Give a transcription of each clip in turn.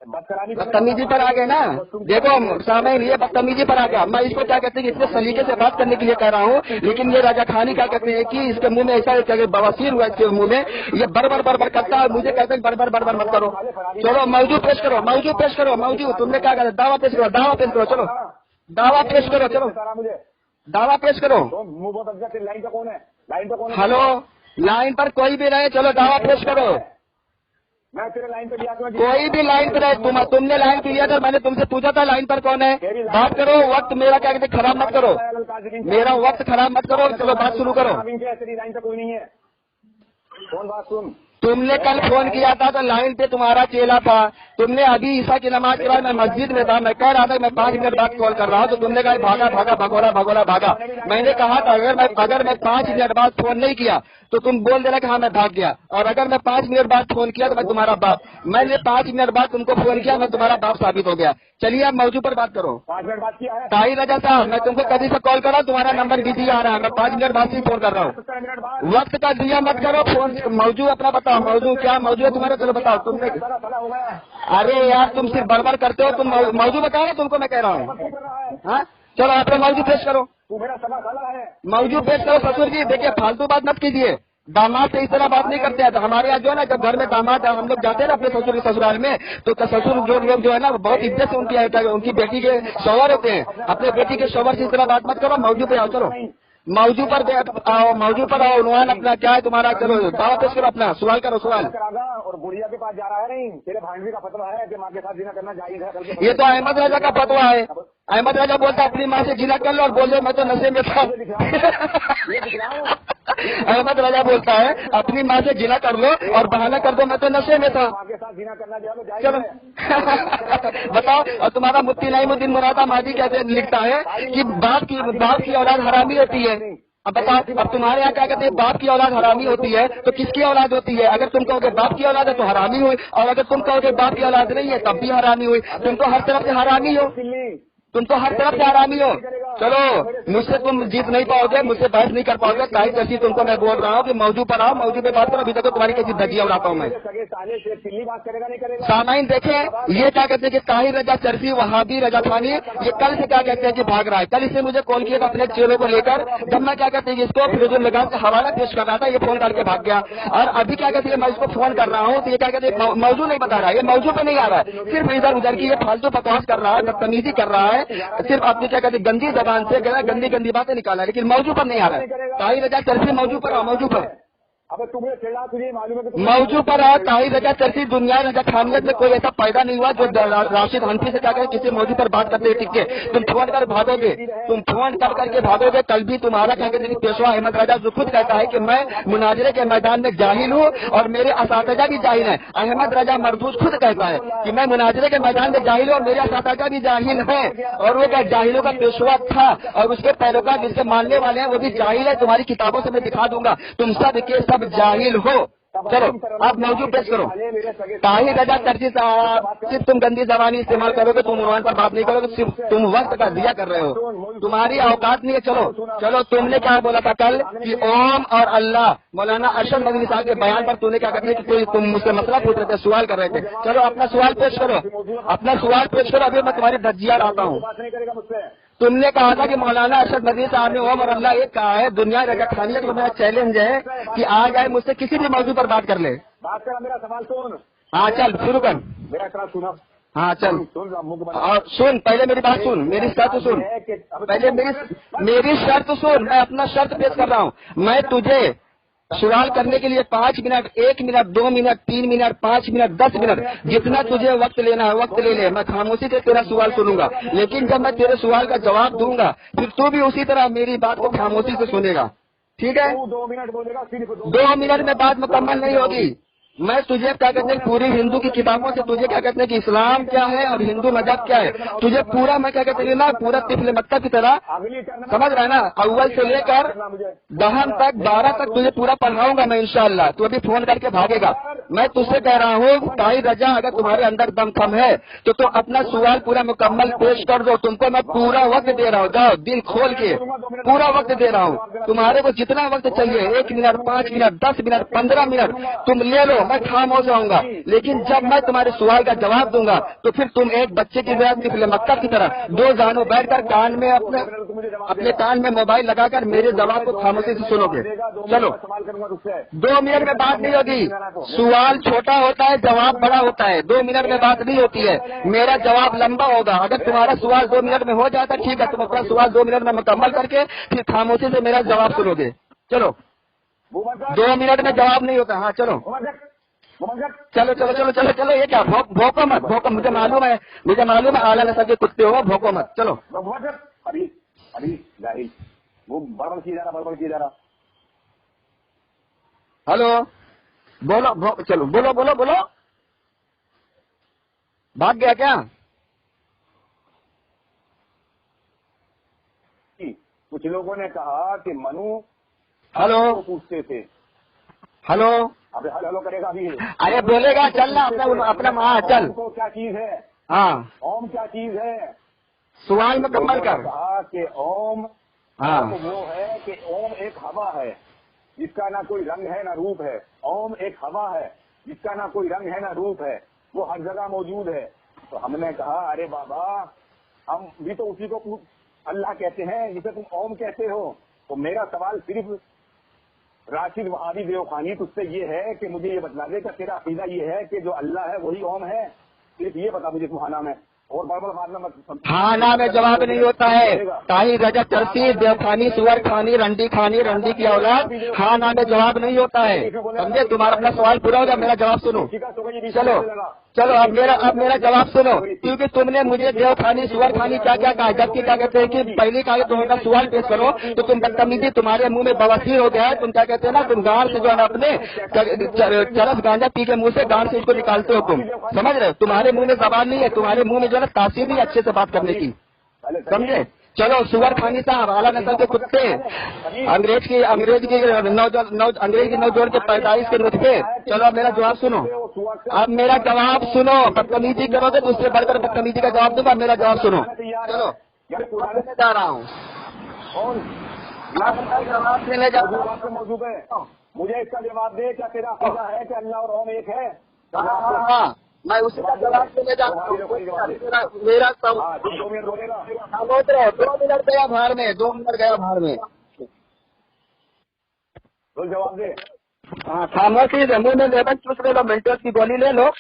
बदतमीजी पर आ गए ना। देखो सामने ये बदतमीजी पर आ गया। मैं इसको क्या कहते हैं इतने सलीके से बात करने के लिए कह रहा हूँ, लेकिन ये राजा खानी क्या कहते हैं कि इसके मुंह में ऐसा बवासीर हुआ, इसके मुंह में ये बड़बड़ करता है। मुझे कहते हैं बड़बड़ मत करो। चलो मौजूद पेश करो, मौजूद पेश करो, मौजूद तुमने क्या कहते दावा पेश करो, दावा पेश करो, चलो दावा पेश करो, चलो दावा पेश करो। लाइन पे कौन है? लाइन पे कौन है? हेलो, लाइन पर कोई भी रहे, चलो दावा पेश करो। मैं तेरे लाइन पे लिया, कोई भी लाइन पे रहे, तुमने लाइन पे लिया था, मैंने तुमसे पूछा था लाइन पर कौन है। बात करो, वक्त मेरा क्या कहते खराब मत करो, मेरा वक्त खराब मत करो। चलो बात शुरू करो। लाइन पे कोई नहीं है, कौन बात सुन। तुमने कल फोन किया था तो लाइन पे तुम्हारा चेला था। तुमने अभी ईसा की नमाज के बाद मैं मस्जिद में था, मैं कह रहा था मैं 5 मिनट बाद कॉल कर रहा हूँ, तो तुमने कहा भागा भागा भगोरा भागा। मैंने कहा था अगर मैं 5 मिनट बाद फोन नहीं किया तो तुम बोल देना कि हाँ मैं भाग गया, और अगर मैं 5 मिनट बाद फोन किया तो मैं तुम्हारा बाप। मैंने 5 मिनट बाद तुमको फोन किया, मैं तुम्हारा बाप साबित हो गया। चलिए आप मौजू पर बात करो। 5 मिनट बाद किया है ताही रजा साहब, मैं तुमको कभी से कॉल कर रहा हूँ, तुम्हारा नंबर बिजी आ रहा है, मैं 5 मिनट बाद ही फोन कर रहा हूँ। वक्त का दिया मत करो, फोन मौजू अपना बताओ, मौजू क्या मौजू है तुम्हारा, चलो बताओ तुमने। अरे यार तुम सिर्फ बड़बड़ करते हो, तुम मौजू बताओ ना तुमको मैं कह रहा हूँ। हाँ चलो आप मौजू पेश करो, मौजू पेश करो। ससुर जी देखिए फालतू बात मत कीजिए, दामाद से इस तरह बात नहीं करते हैं। तो हमारे यहाँ जो है ना, जब घर में दामाद हम लोग जाते हैं ना अपने ससुर के ससुराल में, तो ससुर जो लोग जो है ना बहुत इज्जत से उनकी बेटी के शौहर होते हैं। अपने बेटी के शौहर से इस तरह बात मत करो। मौजू पे आओ, चलो मौजू पर आओ, मौजू पर आओ। उन्वान अपना क्या है तुम्हारा, चलो दावा पेश करो, अपना सवाल करो सवाल। और गुड़िया के पास जा रहा है, नहीं तेरे भांजी का फतवा है कि माँ के साथ जिना करना चाहिए। ये तो अहमद राजा का फतवा है। अहमद राजा बोलता अपनी माँ से जिना कर लो और बोल मैं तो नशे में था। अहमद राजा बोलता है अपनी माँ से जिना कर लो और बहाना कर दो मैं तो नशे में था। माँ के साथ जिना करना चलो बताओ। और तुम्हारा मुफ्ती नईमुद्दीन मुरादा मादी कैसे लिखता है कि बाप की औलाद हरामी होती है। अब बताओ, अब तुम्हारे यहाँ क्या कहते हैं बाप की औलाद हरामी होती है, तो किसकी औलाद होती है? अगर तुम कहोगे बाप की औलाद है तो हरामी हुई, और अगर तुम कहोगे बाप की औलाद नहीं है तब भी हरामी हुई। तुम तो हर तरफ से हरामी हो, तुम तो हर तरफ से हरामी हो। चलो मुझसे तुम जीत नहीं पाओगे, मुझसे बहस नहीं कर पाओगे। ताई जैसी तुमको मैं बोल रहा हूँ कि मौजू पर आओ, मौजू पे बात करो। अभी तक तुम्हारी कैसी धज्जियां उड़ाता हूँ मैं। सामाइन देखे ये क्या कहते हैं कि ताहिर रजा चरफी वहाबी रजा खानी, ये कल से क्या कहते हैं कि भाग रहा है। कल इसे मुझे कॉल किया था अपने चेलों को लेकर, जब मैं क्या कहते हैं इसको फिरोजुल लगाम का हवाला पेश कर रहा था, ये फोन करके भाग गया। और अभी क्या कहते हैं मैं इसको फोन कर रहा हूँ तो ये क्या कहते हैं मौजू नहीं बता रहा है, ये मौजू पे नहीं आ रहा है, सिर्फ इधर उधर की ये फालतू बकवास कर रहा है, बदतमीजी कर रहा है, सिर्फ अपनी क्या कहते हैं गंदी जबान से गंदी बातें निकाला, लेकिन मौजू पर नहीं आ रहा है। ताहिर रजा चरफी मौजू पर आओ, मौजू पर मौजू पर आओ। ताहिर रजा चरफी दुनिया रजा खानियत में कोई ऐसा पैदा नहीं हुआ जो राशिद हनफी से क्या कहे किसी मौजू पर बात करते टिके। तुम फोन कर भागोगे, तुम फोन कर करके भागोगे। कल भी तुम्हारा क्या कहते पेशवा अहमद राजा जो खुद कहता है कि मैं मुनाजरे के मैदान में जाहिल हूँ और मेरे असातिज़ा भी जाहिल है। अहमद राजा मरदूस खुद कहता है कि मैं मुनाजरे के मैदान में जाहिल हूँ और मेरे असातिज़ा भी जाहिल है, और वो क्या जाहिलों का पेशवा था और उसके पैरोकार जिसके मानने वाले हैं वो भी जाहिल है। तुम्हारी किताबों से मैं दिखा दूंगा, तुम सब के सब जाहिल हो। चलो आप मौजूद पेश करो। ताहिर रजा चर्ची साहब, सिर्फ तुम गंदी जबानी इस्तेमाल करोगे, तुम उन्वान पर बात नहीं करोगे, सिर्फ तुम वक्त का दिया कर रहे हो, तुम्हारी औकात नहीं है। चलो तुमने क्या बोला था कल कि ओम और अल्लाह, मौलाना अरशद मदनी साहब के बयान पर तूने क्या कहते हैं कि तुम मुझसे मसला पूछ रहे थे, सवाल कर रहे थे। चलो अपना सवाल पेश करो, अपना सवाल पेश करो। अभी मैं तुम्हारी धज्जियां लाता हूँ। तुमने कहा था कि मौलाना अरशद मदनी साहब ने ओम और अल्लाह एक कहा है, दुनिया रजा खानियत को मेरा चैलेंज है कि आ जाए मुझसे किसी भी मौजू पर बात कर ले। बात कर, मेरा सवाल सुन। हाँ चल शुरू कर। मेरा सवाल सुना। हाँ चल और सुन, पहले मेरी बात सुन, मेरी शर्त सुन, पहले मेरी शर्त सुन। मैं अपना शर्त पेश कर रहा हूँ। मैं तुझे सवाल करने के लिए 5 minute, 1 minute, 2 minute, 3 minute, 5 minute, 10 minute, जितना तुझे वक्त लेना है वक्त ले ले। मैं खामोशी से तेरा सवाल सुनूंगा, लेकिन जब मैं तेरे सवाल का जवाब दूंगा फिर तू भी उसी तरह मेरी बात को खामोशी से सुनेगा, ठीक है? 2 मिनट बोलेगा, 2 मिनट में बात मुकम्मल नहीं होगी। मैं तुझे क्या कहते हैं पूरी हिंदू की किताबों से तुझे क्या कहते हैं कि इस्लाम क्या है और हिंदू मजहब क्या है, तुझे पूरा मैं क्या कहते हैं ना पूरा तिफल मक्का की तरह समझ रहा है ना, अव्वल से लेकर दहन तक 12 तक तुझे पूरा पढ़ाऊंगा मैं इंशाअल्लाह। तू अभी फोन करके भागेगा। मैं तुझसे कह रहा हूँ ताहिर रजा, अगर तुम्हारे अंदर दम कम है तो तुम अपना सवाल पूरा मुकम्मल पेश कर दो। तुमको मैं पूरा वक्त दे रहा हूँ, जाओ दिल खोल के पूरा वक्त दे रहा हूँ। तुम्हारे को जितना वक्त चाहिए, 1 मिनट, 5 मिनट, 10 मिनट, 15 मिनट तुम ले लो। मैं खामोश रहूंगा, लेकिन जब मैं तुम्हारे सवाल का जवाब दूंगा तो फिर तुम एक बच्चे की तरह मक्का की तरह दो जानों बैठकर कान में अपने कान में मोबाइल लगाकर मेरे जवाब को खामोशी से सुनोगे। चलो, 2 मिनट में बात नहीं होगी। सवाल छोटा होता है, जवाब बड़ा होता है। 2 मिनट में बात नहीं होती है, मेरा जवाब लंबा होगा। अगर तुम्हारा सवाल 2 मिनट में हो जाता ठीक है, तुम अपना सवाल 2 मिनट में मुकम्मल करके फिर खामोशी से मेरा जवाब सुनोगे। चलो, 2 मिनट में जवाब नहीं होता। हाँ चलो चलो चलो चलो चलो चलो, ये क्या भोको मत, भोको, मुझे मालूम है आला नस्ल के कुत्ते हो, भोको मत। चलो अभी जाहिल वो बड़बड़ किए जा रहा। हेलो, बोलो, चलो बोलो। भाग गया क्या? कुछ लोगों ने कहा कि मनु हेलो पूछते थे। हेलो, अबे हेलो करेगा अभी? अरे बोलेगा, चल ना अपना हाँ चल। ओम क्या चीज है? हाँ, ओम क्या चीज है? सवाल मुकम्मल कर। कहा कि ओम हाँ, वो है कि ओम एक हवा है जिसका ना कोई रंग है ना रूप है। ओम एक हवा है जिसका ना कोई रंग है ना रूप है, वो हर जगह मौजूद है। तो हमने कहा अरे बाबा, हम भी तो उसी को अल्लाह कहते हैं जिसे तुम ओम कहते हो। तो मेरा सवाल सिर्फ राशिद वहाबी देवखानी तुझसे ये है कि मुझे ये बतला दे कि तेरा अकीदा ये है कि जो अल्लाह है वही ओम है। सिर्फ ये बता मुझे तुम्हारा नाम है और बड़बड़ मारना मत। हाँ ना में जवाब नहीं होता है। ताही रजत चरसी देवखानी सुअर खानी रंडी रंडी की औलाद, हाँ ना में जवाब नहीं होता है। समझे? तुम्हारा अपना सवाल पूरा हो गया, मेरा जवाब सुनो। चलो अब मेरा जवाब सुनो, क्योंकि तुमने मुझे देवखानी सुअर खानी क्या क्या कहा, जबकि क्या कहते हैं कि पहले कहा तुम्हारा सवाल पेश करो तो तुम बदतमीजी, तुम्हारे मुंह में बवासीर हो गया है। तुम क्या कहते हैं ना, तुम गांड से जो है ना अपने चरस गांजा पी के मुंह से गांड से इसको निकालते हो। तुम समझ रहे हो? तुम्हारे मुंह में जबान नहीं है, तुम्हारे मुंह में जो है तासीर नहीं अच्छे से बात करने की। समझे? चलो, सुअर खानी साहब, आला नस्ल के कुत्ते, अंग्रेज की नौजोड़ के पैदाइश के नुस्खे। चलो अब मेरा जवाब सुनो, बदतमीजी करोगे तो उससे बढ़कर बदतमीजी का जवाब दूंगा। मेरा जवाब सुनो। चलो मैं जा रहा हूँ, जवाब देने जा रहा हूँ। मौजूद है, मुझे इसका जवाब दे, क्या तेरा अकीदा है कि अल्लाह और ओम एक है? हाँ, मैं उसी का जवाब देने जा रहा हूँ। मेरा 2 मिनट बोलेगा। 2 मिनट गया भाड़ में, 2 मिनट गया भाड़ में। तो जवाब दे। हाँ, खामोशी से मुंह में लेकर चूस ले लो, मेंटल्स की गोली ले लो।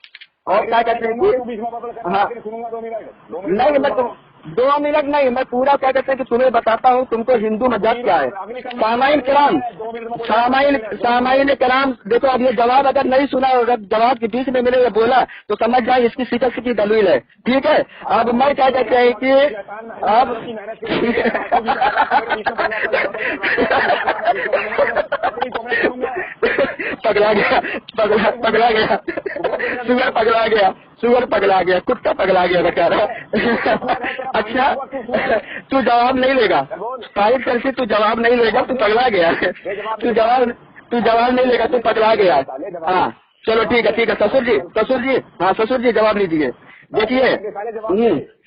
और क्या कहते हैं हाँ, सुनूंगा 2 मिनट। नहीं मैं 2 मिनट नहीं, मैं पूरा क्या कहते हैं कि तुम्हें बताता हूँ तुमको हिंदू मजाक क्या है। सामाइन कलाम देखो, अब ये जवाब अगर नहीं सुना, अगर जवाब के बीच में मैंने बोला तो समझ जाए इसकी शिकस्त की दलील है। ठीक है, अब मैं क्या कहते हैं कि अब सुअर पगला गया, कुत्ता पगला गया बेचारा। अच्छा, तू जवाब नहीं लेगा, साहिब करके तू जवाब नहीं लेगा, तू पगला गया। तू जवाब नहीं लेगा, तू पगला गया। हाँ चलो ठीक है। ससुर जी, हाँ ससुर जी जवाब लीजिए। देखिए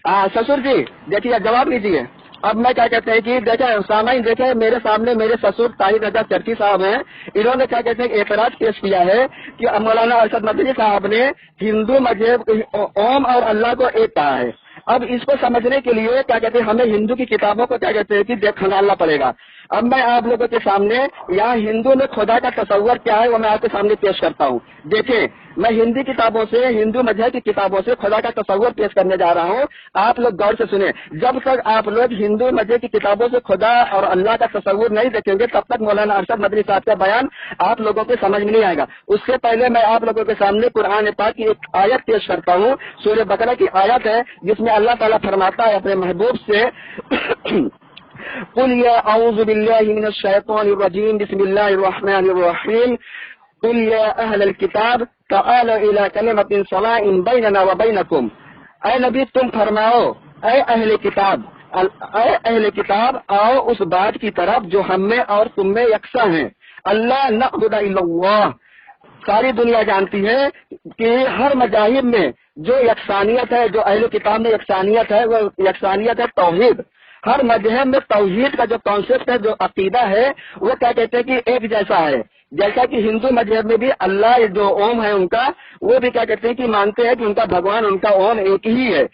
हाँ ससुर जी देखिए, जवाब लीजिए। अब मैं क्या कहते हैं कि देखे सामाइन, देखे मेरे सामने मेरे ससुर ताहिर रजा चरखी साहब हैं। इन्होंने क्या कहते हैं एतराज पेश किया है कि मौलाना अरशद मदनी साहब ने हिंदू मजहब ओम और अल्लाह को एक कहा है। अब इसको समझने के लिए क्या कहते हैं हमें हिंदू की किताबों को क्या कहते हैं कि खंगालना पड़ेगा। अब मैं आप लोगों के सामने यहाँ हिंदू में खुदा का तस्वर क्या है वो मैं आपके सामने पेश करता हूँ। देखिए, मैं हिंदी किताबों से, हिंदू मजहब की किताबों से खुदा का तस्वर पेश करने जा रहा हूँ। आप लोग गौर से सुने। जब तक आप लोग हिंदू मजहब की किताबों से खुदा और अल्लाह का तस्वर नहीं देखेंगे तब तक मौलाना अरशद मदनी साहब का बयान आप लोगों को समझ में नहीं आएगा। उससे पहले मैं आप लोगों के सामने कुरान पाक की एक आयत पेश करता हूँ। सूरह बकरा की आयत है जिसमें अल्लाह ताला फरमाता है अपने महबूब से कुल या औज़ु बिल्लाहि मिनश शैतानिर रजीम बिस्मिल्लाहिर रहमानिर रहीम कुल या अहलल किताब तआलू इला कलिमतिन सवाइन बैनना व बैनकुम। ऐ नबी तुम फरमाओ, ऐ अहले किताब आओ उस बात की तरफ जो हम में और तुम में यकसा है। अल्लाह नअबुदा इल्लल्लाह, सारी दुनिया जानती है कि हर मजाहिब में जो यकसानियत है, जो अहले किताब में यकसानियत है, वो यकसानियत है तौहीद। हर मजहब में तौहीद का जो कॉन्सेप्ट है, जो अकीदा है, वो क्या कहते हैं कि एक जैसा है। جیسا کہ ہندو مذہب میں بھی اللہ جو اوم ہے ان کا، وہ بھی کیا کہتے ہیں کہ مانتے ہیں کہ ان کا بھگوان ان کا اوم ایک ہی ہے،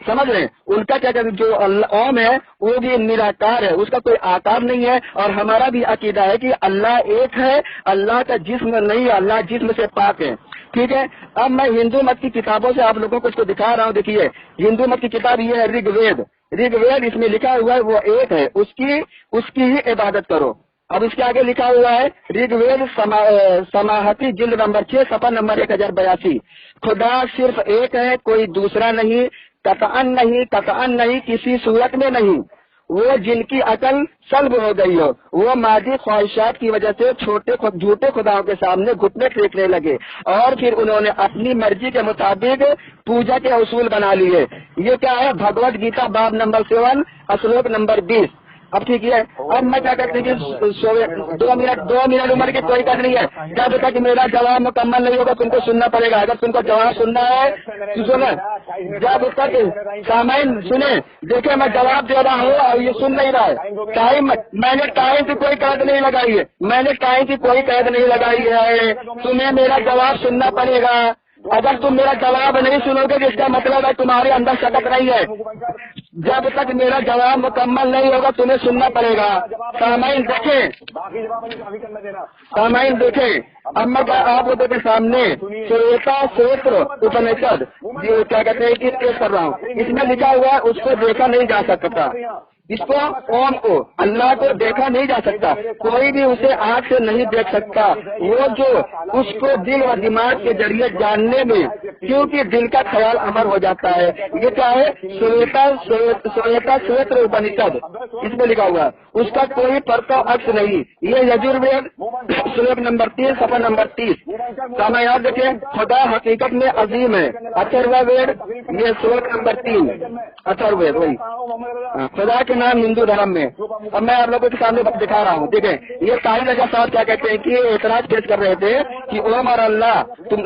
سمجھ رہے ہیں؟ ان کا کیا کہتے ہیں جو اوم ہے وہ بھی نراکار ہے، اس کا کوئی آکار نہیں ہے، اور ہمارا بھی عقیدہ ہے کہ اللہ ایک ہے، اللہ کا جسم نہیں ہے، اللہ جسم سے پاک ہے، ٹھیک ہے۔ اب میں ہندو مت کی کتابوں سے آپ لوگوں کو اس کو دکھا رہا ہوں، دیکھیے ہندو مت کی کتاب یہ ہے رگ وید، رگ وید اس میں لکھا ہوا ہے وہ ایک ہے، اس کی ہی عبادت کرو۔ اب اس کے آگے لکھا ہوا ہے رگ وید سماہتی جلد نمبر 6 صفحہ نمبر 1082، خدا صرف ایک ہے، کوئی دوسرا نہیں، قطعاً نہیں کسی صورت میں نہیں، وہ جن کی عقل سلب ہو گئی ہو، وہ مادی خواہشات کی وجہ سے جھوٹے خداؤں کے سامنے گھٹنے ٹیکنے لگے، اور پھر انہوں نے اپنی مرضی کے مطابق پوجا کے اصول بنا لیے۔ یہ کیا ہے؟ بھگوت گیتا باب نمبر 7 اشلوک نمبر 20۔ اب ٹھیک ہے، اب میں کیا کہتے ہیں کہ 2 منٹ عمر کی کوئی قدر نہیں ہے، کیا دیکھا کہ میرا جواب مکمل نہیں ہوگا، تم کو سننا پڑے گا، اگر تم کو جواب سننا ہے تو سنیں، جب تک سامعین سنیں، دیکھیں میں جواب دے رہا ہوں اور یہ سن نہیں رہا ہے، ٹائم میں نے ٹائم کی کوئی قید نہیں لگائی ہے، میں نے ٹائم کی کوئی قید نہیں لگائی ہے، تمہیں میرا جواب سننا پڑے گا، اگر تم میرا جواب نہیں سنو گے جس کا مطلب ہے تمہارے اندر شک نہیں ہے، جب تک میرا جواب مکمل نہیں ہوگا تمہیں سننا پڑے گا۔ سامعین دیکھیں اب میں آپ لوگوں کے سامنے سویتا سوتر اپنشد کیا کہتے ہیں کہ پیش کر رہا ہوں، اس میں لکھا ہوا ہے اس کو دیکھا نہیں جا سکتا، اس کو اوم کو اللہ کو دیکھا نہیں جا سکتا، کوئی بھی اسے آنکھ سے نہیں دیکھ سکتا، وہ جو اس کو دل و دماغ کے ذریعے جاننے میں کیونکہ دل کا خیال امر ہو جاتا ہے۔ یہ کیا ہے؟ سویتا سوتر اپنشد، اس میں لکھا ہوا ہے، اس کا کوئی پرتو عکس نہیں۔ یہ یجوروید شلوک نمبر 3 صفحہ نمبر 30۔ سامنے یاد دیکھیں، خدا حقیقت میں عظیم ہے، اتھروا وید یہ شلوک نمبر 3 اتھروید، وہی خدا کے نام ہندو دھرم میں۔ اب میں آپ لوگوں کے سامنے دکھا رہا ہوں، دیکھیں یہ طاہر رضا صاحب کیا کہتے ہیں کہ اعتراض پیش کر رہے تھے کہ اوم اور اللہ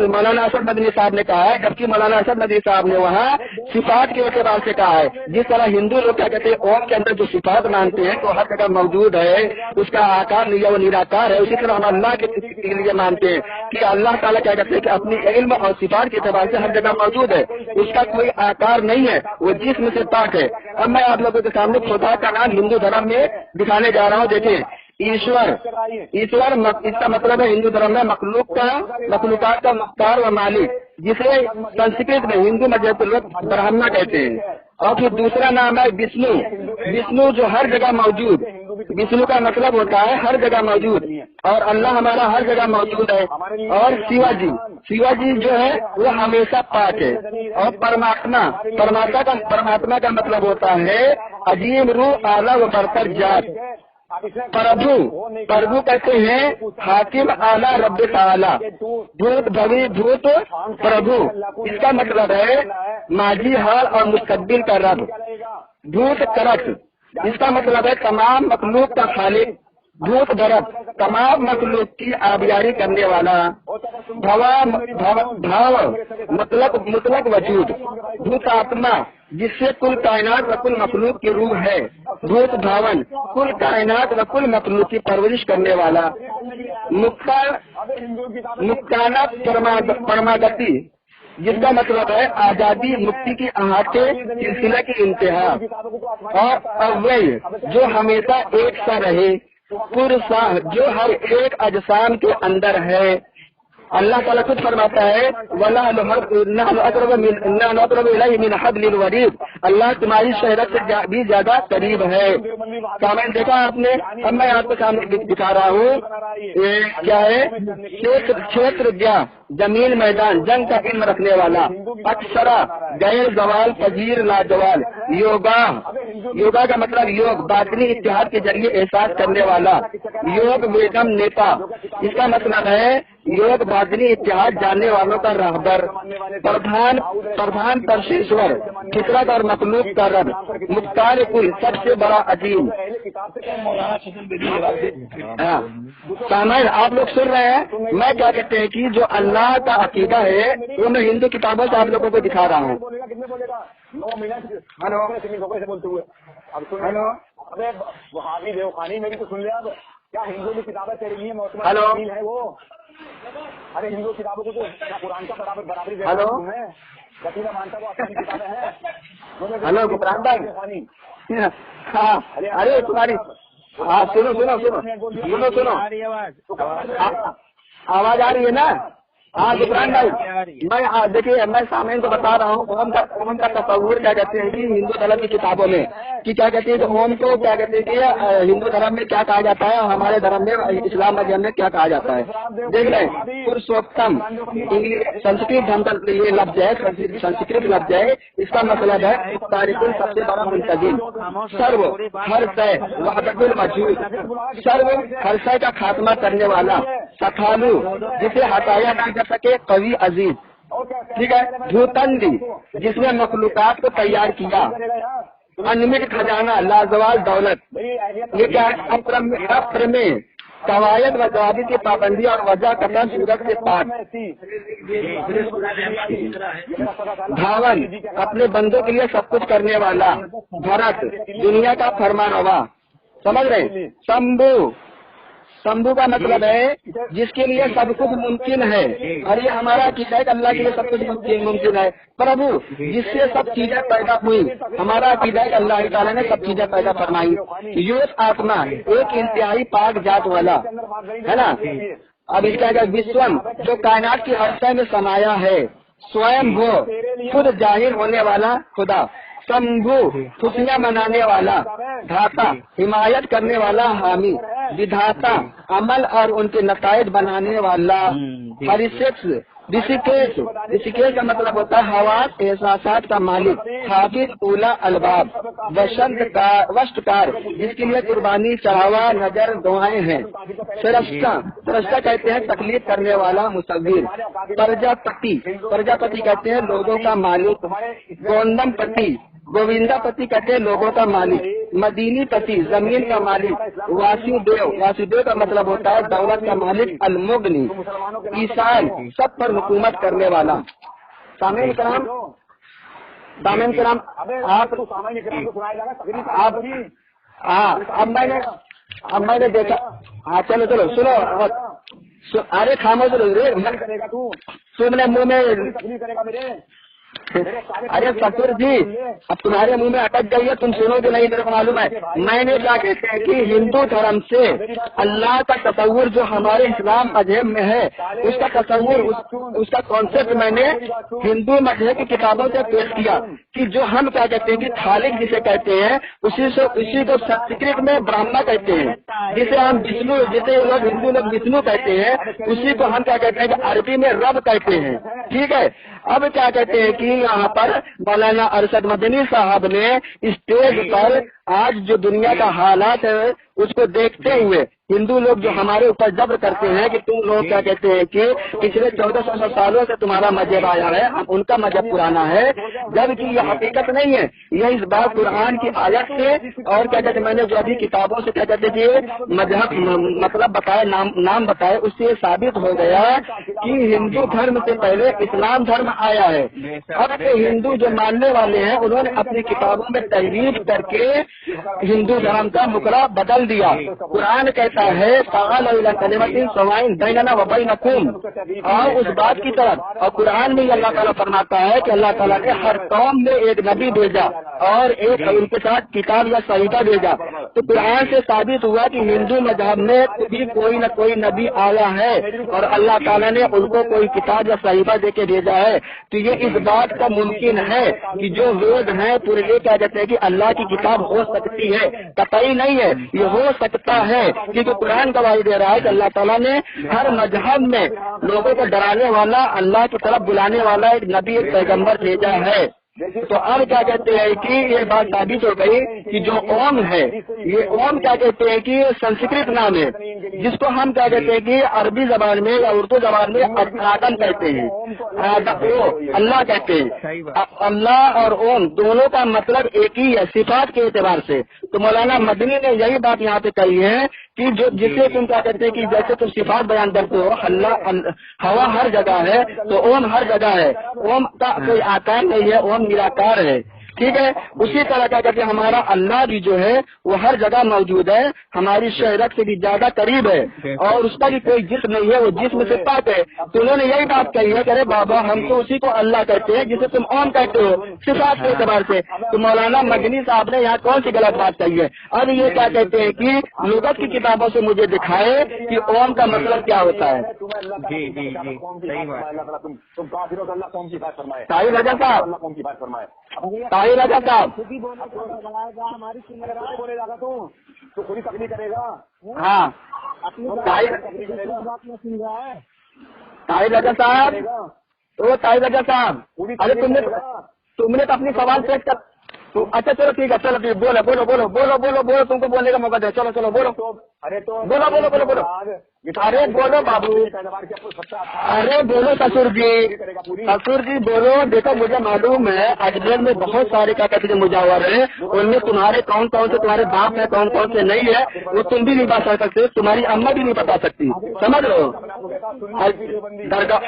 مولانا اسد مدنی صاحب نے کہا ہے، جبکہ مولانا اسد مدنی صاحب نے وہاں صفات کے اعتبار سے کہا ہے، جس طرح ہندو لوگ کیا کہتے ہیں اوم کے اندر جو صفات مانتے ہیں تو ہر جگہ موجود ہے، اس کا آکار نہیں ہے، وہ نراکار ہے، اسی طرح ہم اللہ کے لیے مانتے ہیں کہ اللہ تعالیٰ کیا کہتے ہیں کہ اپنی علم اور صفات کے اعتبار سے ہر جگہ موجود ہے، اس کا کوئی آکار نہیں ہے، وہ جسم سے پاک ہے۔ اب میں آپ لوگوں کے سامنے خدا کا نام ہندو دھرم میں دکھانے جا رہا ہوں، دیکھیں ایشور اس کا مطلب ہے ہندو دھرم میں مخلوقات کا مختار و مالک، جسے سنسکرت میں ہندو مذہب کے لوگ برہمنا کہتے ہیں، اور پھر دوسرا نام ہے وشنو جو ہر جگہ موجود، وشنو کا مطلب ہوتا ہے ہر جگہ موجود، اور اللہ ہمارا ہر جگہ موجود ہے، اور شیوا جی جو ہے وہ ہمیشہ پاک ہے، اور پرماتما کا مطلب ہوتا ہے عظیم روح اعلیٰ و برتر ذات، پربھو کہتے ہیں حاکم اعلیٰ رب تعالیٰ، بھوت بھوی بھوت پربھو، اس کا مطلب ہے ماضی حال اور مستقبل کا رب، بھوت کرت اس کا مطلب ہے تمام مخلوق کا خالق، بھوت بھرت تمام مخلوق کی آبیاری کرنے والا، بھاو مطلق وجود، بھوت آتما جس سے کل کائنات و کل مخلوق کی روح ہے، بھوت بھاون کل کائنات و کل مخلوق کی پرورش کرنے والا، مکانہ پرماگتی جس کا مطلب ہے آزادی مکتی کی احاطے سلسلہ کی انتہا، اور اویل جو ہمیشہ ایک سا رہے، پرسا جو ہر ایک اجسام کے اندر ہے۔ اللہ تعالیٰ خود فرماتا ہے اللہ تمہاری شہرت سے بھی زیادہ قریب ہے۔ سامنے دیکھا آپ نے، اب میں آپ کے سامنے دکھا رہا ہوں کیا ہے، چھیتر گیا زمین میدان جنگ کا علم رکھنے والا، اکثرا غیر زوال پذیر لاجوال، یوگا کا مطلب یوگ باطنی اتحاد کے ذریعے احساس کرنے والا، یوگ ویدم نیتا اس کا مطلب ہے یوگ باطنی اتحاد جاننے والوں کا رہبر، پردھان پرشیشور فطرت اور مخلوق کا رب، مختار کل سب سے بڑا عظیم۔ سامعین آپ لوگ سن رہے ہیں، میں کیا کہتے ہیں کہ جو اللہ کا عقیدہ ہے وہ میں ہندو کتابوں سے آپ لوگوں کو دکھا رہا ہوں۔ ہلو، اب سن ہلو، ابے وہابی دیوخانی میری تو سن لیا اب क्या हिंदू की किताबें तेरे लिए मौसम हेलो है वो? अरे हिंदू किताबों को तो कुरान का बराबरी हेलो वकीला मानता वो आसानी किताबें हैं। हेलो गुफरान भाई। हाँ अरे तुम्हारी हाँ सुनो सुनो सुनो सुनो सुनो आवाज आ रही है ना? हाँ गुफरान भाई, मैं देखिए मैं सामने को बता रहा हूँ ओम का तस्वुर क्या कहते हैं कि हिंदू धर्म की किताबों में कि क्या कहते हैं कि ओम को क्या कहते हैं कि हिंदू धर्म में क्या कहा जाता है और हमारे धर्म में इस्लाम मजहब में क्या कहा जाता है। देख रहे हैं पुरुषोत्तम संस्कृत धर्म का ये लफ्ज है, संस्कृत लफ्ज है, इसका मतलब है तारीखुल सबसे बड़ा मुंतजिम, सर्व हर शय वहदतुल वजूद, सर्व हर शय का खात्मा करने वाला, सखालू जिसे हटाया ना जा सके, कवि अजीज, ठीक है, धूतंडी जिसने मखलूकात को तैयार किया, अनमित खजाना लाजवाल दौलत, ये क्या है अप्र में कवायद व जवाबी की पाबंदी और वजह कथन सूरत से पाठ, धावन अपने बंदों के लिए सब कुछ करने वाला, भरत दुनिया का फरमानवा, समझ रहे? शंभू का मतलब है जिसके लिए सब कुछ मुमकिन है, और ये हमारा अकीदा है कि अल्लाह के लिए सब कुछ मुमकिन है। प्रभु जिससे सब चीजें पैदा हुई, हमारा अकीदा है कि अल्लाह ताला ने सब चीजें पैदा फरमाई। योग आत्मा एक इंतहाई पाक जात वाला है ना। अब इसका क्या विश्वम जो कायनात की हर शय में समाया है, स्वयं वो खुद जाहिर होने वाला खुदा, शंभु खुशियाँ मनाने वाला, धाता हिमायत करने वाला हामी, विधाता अमल और उनके नतायज बनाने वाला, ऋषिकेश का मतलब होता है हवास एहसासात का मालिक, हाफिज उला अलबाब, वस्त्रकार जिसके लिए कुर्बानी चढ़ावा नजर दुआएं हैं, सृष्टा कहते हैं तकलीफ करने वाला मुसव्विर, प्रजापति कहते हैं लोगों का मालिक, गोंदम पति गोविंदापति कहते हैं लोगों का मालिक, मदीनी पति जमीन का मालिक, वासुदेव का मतलब होता है दौलत का मालिक, अलमुगनी ईशान सब पर हुकूमत करने वाला। सामीन कराम आप हाँ अब मैंने देखा। हाँ चलो सुनो अरे खामोश रे तुमने मुंह में अरे ससुर जी अब तुम्हारे मुंह में अटक गई है, तुम सुनोगे नहीं, मेरे को मालूम है। मैंने क्या कहते हैं कि हिंदू धर्म से अल्लाह का तस्वुर जो हमारे इस्लाम मजहब में है, उसका तस्वुर उसका कॉन्सेप्ट मैंने हिंदू मजहब की किताबों से पेश किया कि जो हम क्या कहते हैं कि खालिक जिसे कहते हैं उसी को संस्कृत में ब्रह्मा कहते हैं, जिसे हम विष्णु जिसे लोग हिंदू लोग विष्णु कहते हैं, उसी को हम क्या कहते हैं कि अरबी में रब कहते हैं। ठीक है, अब क्या कहते हैं कि यहाँ पर मौलाना अरशद मदनी साहब ने स्टेज पर आज जो दुनिया का हालात है उसको देखते हुए हिंदू लोग जो हमारे ऊपर जब्र करते हैं कि तुम लोग क्या कहते हैं कि पिछले 1400 सालों से तुम्हारा मजहब आया है, उनका मजहब पुराना है, जबकि यह हकीकत नहीं है। यह इस बात कुरान की आयत से और क्या कहते मैंने जो अभी किताबों से क्या कहते कि मजहब मतलब बताया नाम बताए, उससे साबित हो गया कि हिंदू धर्म से पहले इस्लाम धर्म आया है। अब तो हिंदू जो मानने वाले हैं उन्होंने अपनी किताबों में तहरीफ करके हिंदू धर्म का मुकरा बदल दिया। कुरान कहता है और उस बात की तरफ, और कुरान में अल्लाह ताला फरमाता है कि अल्लाह ताला ने हर कौम में एक नबी भेजा और एक उनके साथ किताब या सहीफा भेजा। तो कुरान से साबित हुआ कि हिंदू मजहब में भी कोई न कोई नबी आया है और अल्लाह ताला ने उनको कोई किताब या सहीफा दे के भेजा है। तो ये इस बात का मुमकिन है कि जो वेद है पूरे ये क्या कहते हैं कि अल्लाह की किताब हो सकती है, कतई नहीं है, ये हो सकता है क्योंकि कुरान गवाही दे रहा है कि अल्लाह ताला ने हर मजहब में लोगों को डराने वाला, अल्लाह की तरफ बुलाने वाला एक नबी एक पैगंबर भेजा है। तो अब क्या कहते हैं कि ये बात साबित हो गई कि जो ओम है, ये ओम क्या कहते हैं कि संस्कृत नाम है, जिसको हम क्या कहते हैं कि अरबी जबान में या उर्दू जबान में आदम कहते हैं, अल्लाह कहते हैं। अल्लाह और ओम दोनों का मतलब एक ही है सिफात के एतबार से। तो मौलाना मदनी ने यही बात यहाँ पे कही है कि जो जिसे तुम क्या कहते हैं कि जैसे तुम सिफात बयान करते हो, हवा हर जगह है तो ओम हर जगह है। ओम का कोई आकार नहीं है, ओम निराकार है। ٹھیک ہے. اسی طرح کا کہ ہمارا اللہ بھی جو ہے وہ ہر جگہ موجود ہے, ہماری شہرت سے بھی زیادہ قریب ہے, اور اس کا بھی کوئی جسم نہیں ہے, وہ جسم سے پاک ہے. تو انہوں نے یہی بات کہی ہے کہ ارے بابا ہم تو اسی کو اللہ کہتے ہیں جسے تم اوم کہتے ہو صفات کے اعتبار سے. تو مولانا مدنی صاحب نے یہاں کون سی غلط بات کہی ہے؟ اب یہ کیا کہتے ہیں کہ لغت کی کتابوں سے مجھے دکھائے کہ اوم کا مطلب کیا ہوتا ہے. تم کافر ہو تو اللہ قوم کی بات فرمائے. طاہر رضا صاحب, اللہ قوم کی بات فرمائے. طاہر رضا صاحب, بولے گا تو خود ہی تکلیف کرے گا. ہاں طاہر رضا صاحب, تو طاہر رضا صاحب, ارے تم نے تو اپنی سوال پیش کر. اچھا چلو ٹھیک ہے, چلو ٹھیک, بولو بولو بولو بولو بولو بولو, تم کو بولنے کا موقع دے. چلو چلو بولو. ارے تو بولو بولو بولو بولو. ارے بولو بابو, ارے بولو سسر جی, سسر جی بولو. دیکھو مجھے معلوم ہے اجمیر میں بہت سارے کیا کہتے ہیں مجاور ہیں, ان میں تمہارے کون کون سے تمہارے باپ ہیں کون کون سے نہیں ہے وہ تم بھی نہیں بتا سکتے, تمہاری اما بھی نہیں بتا سکتی, سمجھ لو. درگاہ,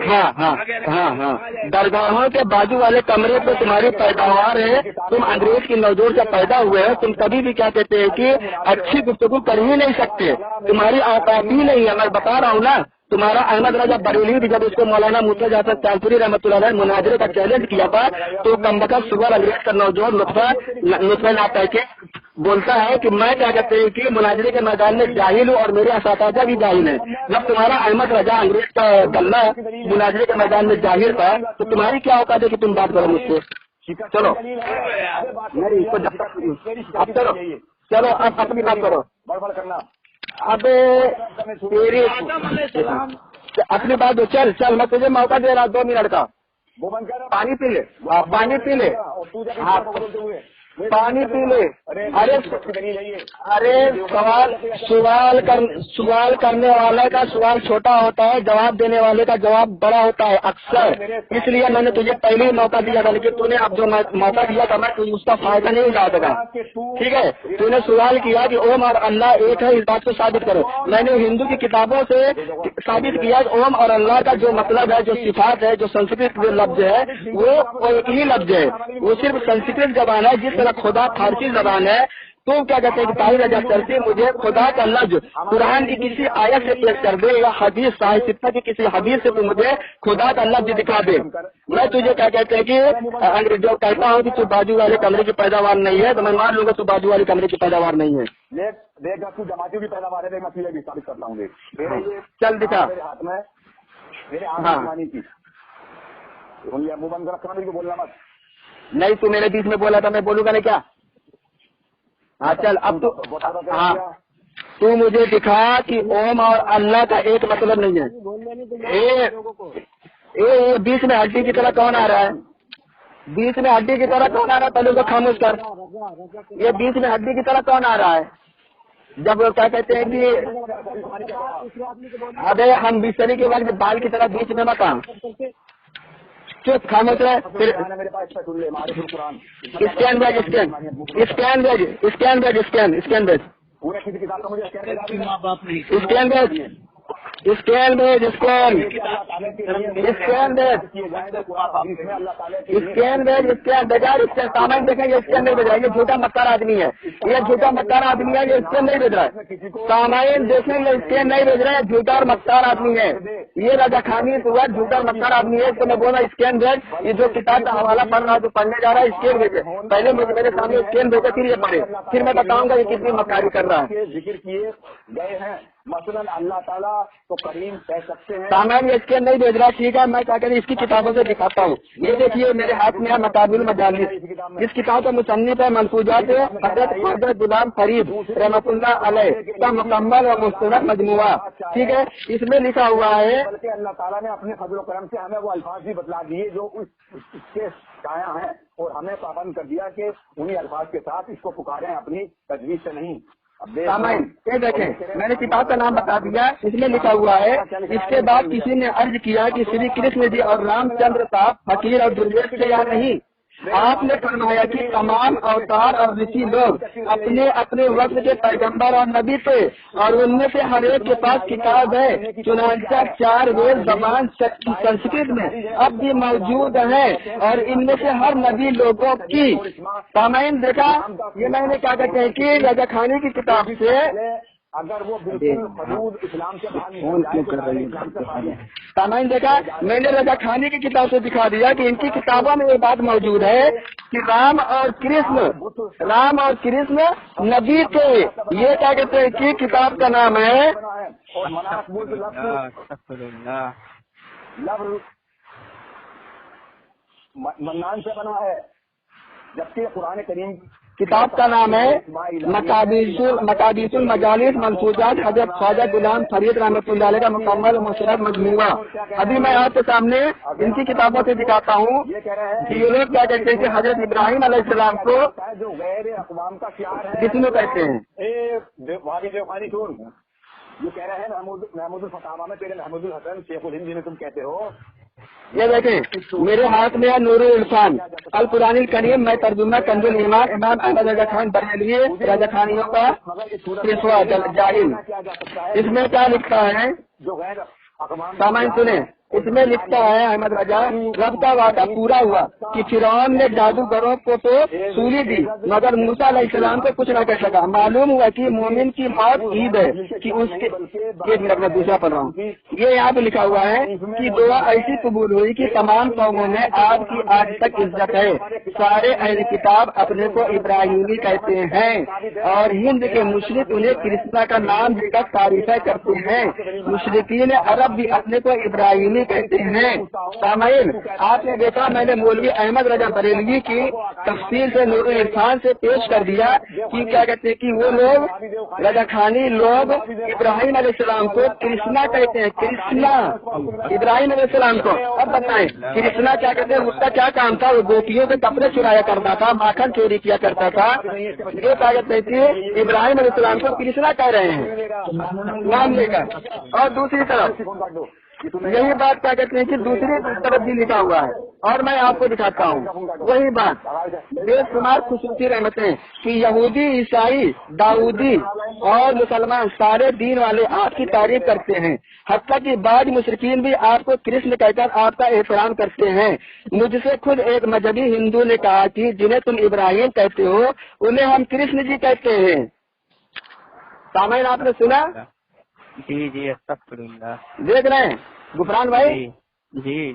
ہاں ہاں ہاں ہاں, درگاہوں کے بازو والے کمرے پہ تمہاری پیداوار ہے, تم انگریز کی نوجور سے پیدا ہوئے ہو, تم کبھی بھی کیا کہتے ہیں کہ اچھی گفتگو کر ہی نہیں سکتے, تمہاری اوقات ہی نہیں ہے. میں بتا رہا ہوں نا, تمہارا احمد رضا بریلوی بھی جب اس کو مولانا مرتضی جعفر تالپوری رحمۃ اللہ علیہ مناظرے کا چیلنج کیا تھا تو کم بخت صبح انگریز کا نوجوان نطفہ لاتا ہے کہ بولتا ہے کہ میں کیا کہتے ہیں کہ مناظرے کے میدان میں جاہل ہوں اور میرے اساتذہ بھی جاہل ہیں. جب تمہارا احمد رضا انگریز کا غلہ مناظرے کے میدان میں جاہل تھا تو تمہاری کیا اوقات ہے کہ تم بات کرو مجھ سے. چلو نہیں اس کو جب تک اب چلو چلو اب اپنی بات کرو. اب تیری اپنی بات چل چل, میں تجھے موقع دے رہا ہوں 2 منٹ کا. پانی پی لے, پانی پی لے, ہاں پانی پی لے. ارے سوال کرنے والے کا سوال چھوٹا ہوتا ہے, جواب دینے والے کا جواب بڑا ہوتا ہے اکثر. اس لیے میں نے تجھے پہلے ہی موقع دیا تھا, لیکن تو نے اب جو موقع دیا تھا میں تجھے اس کا فائدہ نہیں اٹھا سکا. ٹھیک ہے, تو نے سوال کیا کہ اوم اور اللہ ایک ہے, اس بات کو ثابت کرو. میں نے ہندو کی کتابوں سے ثابت کیا کہ اوم اور اللہ کا جو مطلب ہے, جو صفات ہے, جو سنسکرت جو لفظ ہے وہ ایک ہی لفظ ہے, وہ صرف سنسکرت زبان ہے. جس طرح خدا فارسی زبان ہے, تو کیا کہتے ہیں کہ طاہر رضا چلتے مجھے خدا کا لفظ قرآن کی کسی آیت سے پیش کر دے یا حدیث صحیح کی کسی حدیث سے تو مجھے خدا کا لفظ دکھا دے. میں تجھے کیا کہتے ہیں کہ اگر جو کہتا ہوں کہ تو بازو والے کمرے کی پیداوار نہیں ہے تو میں مان لوں گا تو بازو والے کمرے کی پیداوار نہیں ہے. دیکھ تو جماعتوں کی پیداوار ہے, میں تجھے بھی ثابت کرتا ہوں. چل دکھا. میرے ہاتھ میں میرے آسمانی کی منہ بند رکھنا, مجھے بولنا مت. نہیں تو میرے بیچ میں بولا تھا, میں بولوں گا نہیں کیا. ہاں چل اب تو, ہاں تو مجھے دکھا کہ اوم اور اللہ کا ایک مطلب نہیں ہے. بیچ میں ہڈی کی طرح کون آ رہا ہے, بیچ میں ہڈی کی طرح کون آ رہا ہے, پہلے اس کو خاموش کر. یہ بیچ میں ہڈی کی طرح کون آ رہا ہے جب وہ کیا کہتے ہیں کہ ابے ہم بستری کے وقت بال کی طرح بیچ میں مت آ. چپ خاموش ہے. پھر اسکین بیج اسکین اسکین بیج اسکین بیج اسکین اسکین بیج اسکین بیج اسکین بیج اسکین اسکین بیج اسکین بیج اسکین بجائے اسکین سامان دیکھیں. یہ اسکین نہیں بج رہا ہے, یہ جھوٹا مکار آدمی ہے, یہ جھوٹا مکار آدمی ہے, یہ اسکین نہیں بج رہا ہے. سامان دیکھیں یہ اسکین نہیں بج رہا ہے, جھوٹا اور مکار آدمی ہے. یہ رضا خانی ہوا جھوٹا اور مکار آدمی ہے. اس کو میں بولا اسکین بیج. یہ جو کتاب کا حوالہ پڑھ رہا ہے جو پڑھنے جا رہا ہے اسکین بھیجے. پہلے میرے سامنے اسکین بھیجے پھر یہ پڑھے, پھر میں بتاؤں گا یہ کتنی مکاری کر رہا ہے. ذکر کیے گئے ہیں مثلاً اللہ تعالیٰ کو کریم کہہ سکتے ہیں. سامان یہ اسکین نہیں بھیج رہا, ٹھیک ہے. میں کیا کہتے ہیں اس کی کتابوں سے دکھاتا ہوں. یہ دیکھیے میرے ہاتھ میں ہے مطابل مجالس. اس کتاب کا مصنف ہے منفوجات حضرت خواجہ غلام فرید رحمۃ اللہ علیہ کا مکمل اور مستند مجموعہ. ٹھیک ہے, اس میں لکھا ہوا ہے بلکہ اللہ تعالیٰ نے اپنے فضل و کرم سے ہمیں وہ الفاظ بھی بتلا دیے جو اس کے شائع ہیں, اور ہمیں پابند کر دیا کہ انہی الفاظ کے ساتھ اس کو پکاریں, اپنی تجویز سے نہیں. سامعین یہ دیکھیں میں نے کتاب کا نام بتا دیا, اس میں لکھا ہوا ہے. اس کے بعد کسی نے عرض کیا کہ شری کرشن جی اور رام چندر صاحب فقیر اور درویش تھے یا نہیں. آپ نے فرمایا کہ تمام اوتار اور رشی لوگ اپنے اپنے وقت کے پیغمبر اور نبی تھے اور ان میں سے ہر ایک کے پاس کتاب ہے، چنانچہ 4 وید زبان سنسکرت میں اب بھی موجود ہیں اور ان میں سے ہر نبی لوگوں کی سامعین دیکھا، یہ میں نے کیا کہتے ہیں کہ رضا خانی کی کتاب سے اگر وہ بالکل حدود اسلام سے باہر نکل جائے تو سارے اسلام سے باہر ہے۔ سامعین دیکھا، میں نے رضا خانی کی کتاب سے دکھا دیا کہ ان کی کتابوں میں یہ بات موجود ہے کہ رام اور کرشن نبی تھے۔ یہ کیا کہتے ہیں کہ کتاب کا نام ہے اور مناس بولتے لفظ منان سے بنا ہے، جبکہ قرآن کریم کتاب کا نام ہے مقادیس المجالس منفوجات حضرت خواجہ غلام فرید رحمۃ اللہ علیہ کا مکمل مشرف مجموعہ۔ ابھی میں آپ کے سامنے ان کی کتابوں سے دکھاتا ہوں کہ یہ لوگ کیا کہتے ہیں کہ حضرت ابراہیم علیہ السلام کو جو غیر اقوام کا شعار ہے جسم کہتے ہیں۔ یہ کہہ رہے ہیں محمود الفتاوا میں تیرے محمود الحسن شیخ الہند جنہیں تم کہتے ہو۔ یہ دیکھیں میرے ہاتھ میں ہے نور العرفان القرآن الکریم، میں ترجمہ کنز الایمان امام احمد رضا خان بریلوی رضا خانیوں کا پیشوا جاہل۔ اس میں کیا لکھتا ہے جو غیر اقوام سامعین سنیں، اس میں لکھتا ہے احمد رضا، رب کا وعدہ پورا ہوا کہ فرعون نے جادوگروں کو تو سولی دی مگر موسیٰ علیہ السلام کو کچھ نہ کر سکا۔ معلوم ہوا کہ مومن کی موت عید ہے کہ اس کے ایک منٹ میں دوسرا پڑھ رہا ہوں، یہ یہاں پہ لکھا ہوا ہے کہ دعا ایسی قبول ہوئی کہ تمام قوموں میں آپ کی آج تک عزت ہے۔ سارے اہل کتاب اپنے کو ابراہیمی کہتے ہیں اور ہند کے مشرق انہیں کرسنا کا نام دے کر تعریفیں کرتے ہیں۔ مشرقین عرب بھی اپنے کو ابراہیمی کہتے ہیں۔ سامعین آپ نے دیکھا، میں نے مولوی احمد رضا بریلوی کی تفصیل سے نور العرفان سے پیش کر دیا کہ کیا کہتے ہیں کہ وہ لوگ رضا خانی لوگ ابراہیم علیہ السلام کو کرسنا کہتے ہیں۔ کرسنا ابراہیم علیہ السلام کو، اب بتائیں کرسنا کیا کہتے ہیں، اس کا کیا کام تھا؟ وہ گوپیوں کے کپڑے چرایا کرتا تھا، ماکھن چوری کیا کرتا تھا۔ یہ کیا کہتے ہیں کہ ابراہیم علیہ السلام کو کرسنا کہہ رہے ہیں نام لے کر۔ اور دوسری طرف یہی بات کیا کہتے ہیں کہ دوسری طرف بھی لکھا ہوا ہے اور میں آپ کو دکھاتا ہوں وہی بات، بے شمار خصوصی رحمتیں کہ یہودی، عیسائی، داؤدی اور مسلمان سارے دین والے آپ کی تعریف کرتے ہیں، حتیٰ کہ بعض مشرکین بھی آپ کو کرشن کہہ کر آپ کا احترام کرتے ہیں۔ مجھ سے خود ایک مذہبی ہندو نے کہا کہ جنہیں تم ابراہیم کہتے ہو انہیں ہم کرشن جی کہتے ہیں۔ سامعین آپ نے سنا؟ جی استغفراللہ۔ دیکھ رہے ہیں غفران بھائی؟ جی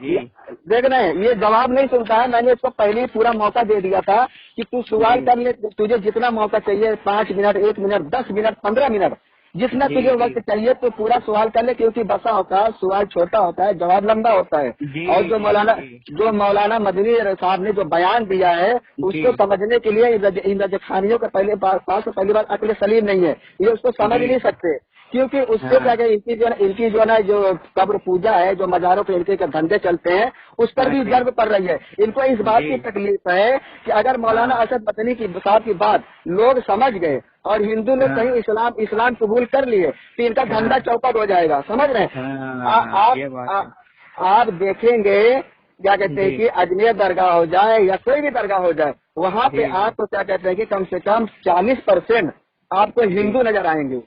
دیکھ رہے ہیں یہ جواب نہیں سنتا ہے۔ میں نے اس کو پہلے ہی پورا موقع دے دیا تھا کہ تو سوال کر لے، تجھے جتنا موقع چاہیے 5 منٹ، 1 منٹ، 10 منٹ، 15 منٹ، جتنا تجھے وقت چاہیے تو پورا سوال کر لے، کیونکہ بسا ہوتا ہے سوال چھوٹا ہوتا ہے جواب لمبا ہوتا ہے۔ اور جو مولانا مدنی صاحب نے جو بیان دیا ہے اس کو سمجھنے کے لیے ان رضا خانیوں کا پہلی بار عقل سلیم نہیں ہے، یہ اس کو سمجھ نہیں سکتے، کیونکہ اس سے کیا کہ ان کی جو ہے نا جو قبر پوجا ہے، جو مزاروں پہ ان کے دھندے چلتے ہیں اس پر بھی ضرب پڑ رہی ہے۔ ان کو اس بات کی تکلیف ہے کہ اگر مولانا اسد مدنی کی صاحب کی بات لوگ سمجھ گئے اور ہندو نے کہیں اسلام قبول کر لیے تو ان کا دھندا چوپٹ ہو جائے گا، سمجھ رہے ہیں؟ آپ دیکھیں گے کیا کہتے ہیں کہ اجمیر درگاہ ہو جائے یا کوئی بھی درگاہ ہو جائے، وہاں پہ آپ کو کیا کہتے ہیں کہ کم سے کم 40% آپ کو ہندو نظر آئیں گے۔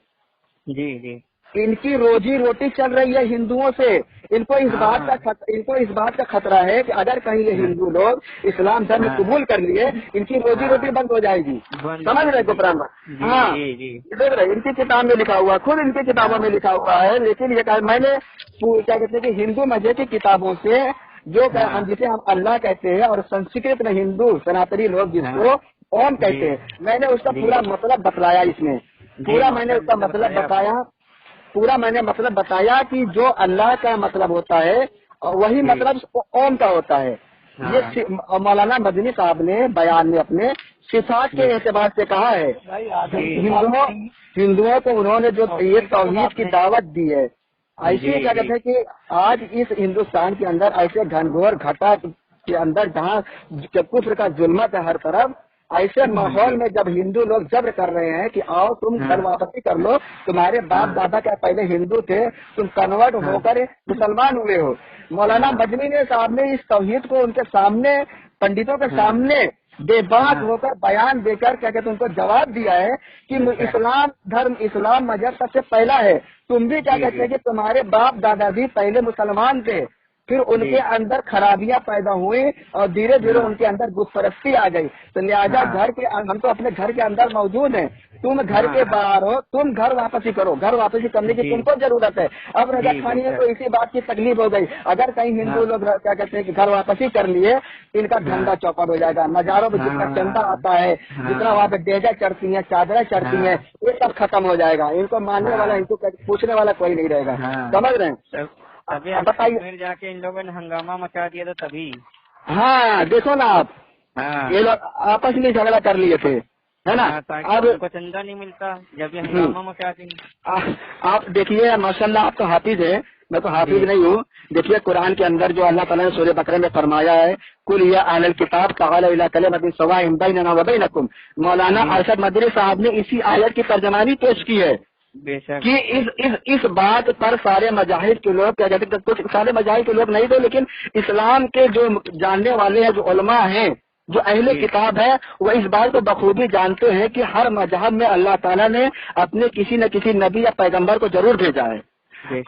جی ان کی روزی روٹی چل رہی ہے ہندوؤں سے۔ ان کو اس بات کا خطرہ ہے کہ اگر کہیں یہ ہندو لوگ اسلام دھرم قبول کر لیے ان کی روزی روٹی بند ہو جائے گی، سمجھ رہے غفران بھائی؟ ہاں دیکھ رہے ان کی کتاب میں لکھا ہوا، خود ان کی کتابوں میں لکھا ہوا ہے، لیکن یہ کہا میں نے کیا کہتے ہیں کہ ہندو مذہب کی کتابوں سے جو جسے ہم اللہ کہتے ہیں اور سنسکرت میں ہندو سناتنی لوگ جس کو اوم کہتے ہیں، میں نے اس کا پورا مطلب بتلایا، اس میں پورا میں نے اس کا مطلب بتایا کہ جو اللہ کا مطلب ہوتا ہے وہی مطلب اوم کا ہوتا ہے۔ یہ مولانا مدنی صاحب نے بیان میں اپنے صفات کے اعتبار سے کہا ہے، ہندوؤں کو انہوں نے جو یہ توحید کی دعوت دی ہے، ایسی کیا کہتے ہیں کہ آج اس ہندوستان کے اندر ایسے گھنگھور گھٹا کے اندر جہاں کفر کا ظلمت ہے ہر طرف، ایسے ماحول میں جب ہندو لوگ جبر کر رہے ہیں کہ آؤ تم گھر واپسی کر لو، تمہارے باپ دادا کیا پہلے ہندو تھے، تم کنورٹ ہو کر مسلمان ہوئے ہو، مولانا مدنی صاحب نے اس توحید کو ان کے سامنے पंडितों के सामने बेबाक होकर बयान देकर क्या कहते हैं उनको जवाब दिया है कि इस्लाम मजहब सबसे पहला है। तुम भी क्या कहते हैं कि तुम्हारे बाप दादा भी पहले मुसलमान थे, फिर उनके अंदर खराबियां पैदा हुई और धीरे धीरे उनके अंदर बुत परस्ती आ गई। तो लिहाजा हम तो अपने घर के अंदर मौजूद हैं, तुम घर के बाहर हो, तुम घर वापसी करो, घर वापसी करने की तुमको जरूरत है। अब रजा खानी है तो इसी बात की तकलीफ हो गई, अगर कहीं हिंदू लोग क्या कहते हैं कि घर वापसी कर लिए, इनका धंधा चौपट हो जाएगा। मजारों में जितना चंदा आता है, जितना वहाँ पे डेजा चढ़ती है, चादरें चढ़ती हैं, ये सब खत्म हो जाएगा। इनको मानने वाला, इनको पूछने वाला कोई नहीं रहेगा। समझ रहे हैं? तभी बताइए, जाके इन लोगों ने हंगामा मचा दिया था तभी। हाँ देखो ना आप, ये लोग आपस में झगड़ा कर लिए थे, है ना। अब उनको चंदा नहीं मिलता जब ये हंगामा मचा देंगे। आप देखिए माशाल्लाह, आप तो हाफिज है, मैं तो हाफिज नहीं हूँ। देखिए कुरान के अंदर जो अल्लाह ताला ने सूरह बकरा में फरमाया है, कुल या अहलल किताब तआलू इला कलिमतिन सवाइन बैनना व बैनकुम, मौलाना अरशद मदनी साहब ने इसी आयत की तर्जमानी पेश की है कि इस बात पर सारे मजाहिद के लोग क्या कहते हैं, कुछ सारे मजाहिद के लोग नहीं थे, लेकिन इस्लाम के जो जानने वाले हैं, जो उलमा हैं, जो अहले किताब है, वो इस बात को बखूबी जानते हैं कि हर मजहब में अल्लाह ताला ने अपने किसी न किसी नबी या पैगंबर को जरूर भेजा है।